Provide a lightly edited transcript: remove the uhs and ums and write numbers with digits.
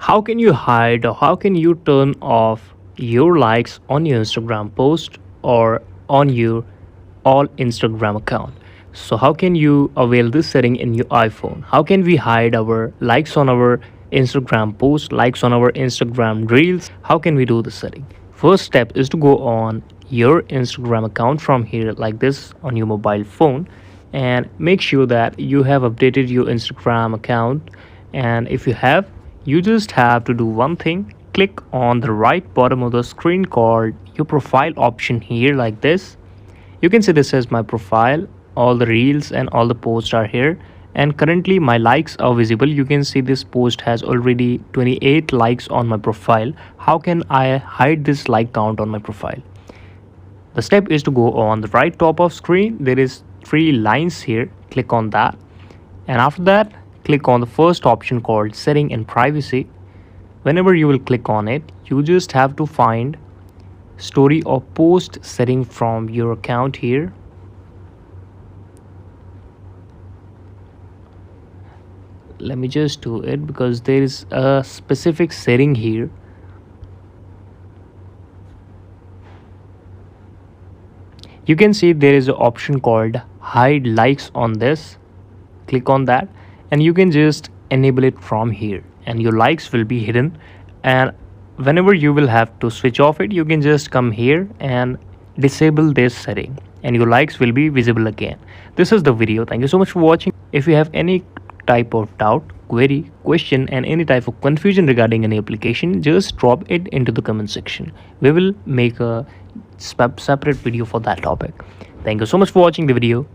How can you hide or how can you turn off your likes on your Instagram post or on your all Instagram account? So how can you avail this setting in your iPhone? How can we hide our likes on our Instagram post, likes on our Instagram reels? How can we do this setting? First step is to go on your Instagram account from here like this on your mobile phone and make sure that you have updated your Instagram account. And if you have, you just have to do one thing: click on the right bottom of the screen called your profile option here like this. You can see this as my profile. All the reels and all the posts are here, and currently my likes are visible. You can see this post has already 28 likes on my profile. How can I hide this like count on my profile? The step is to go on the right top of screen. There is three lines here. Click on that, and after that click on the first option called setting and privacy. Whenever you will click on it, you just have to find story or post setting from your account here. Let me just do it because there is a specific setting here. You can see there is an option called hide likes on this. Click on that and you can just enable it from here and your likes will be hidden. And whenever you will have to switch off it, you can just come here and disable this setting and your likes will be visible again. This is the video. Thank you so much for watching. If you have any type of doubt, query, question and any type of confusion regarding any application, just drop it into the comment section. We will make a separate video for that topic. Thank you so much for watching the video.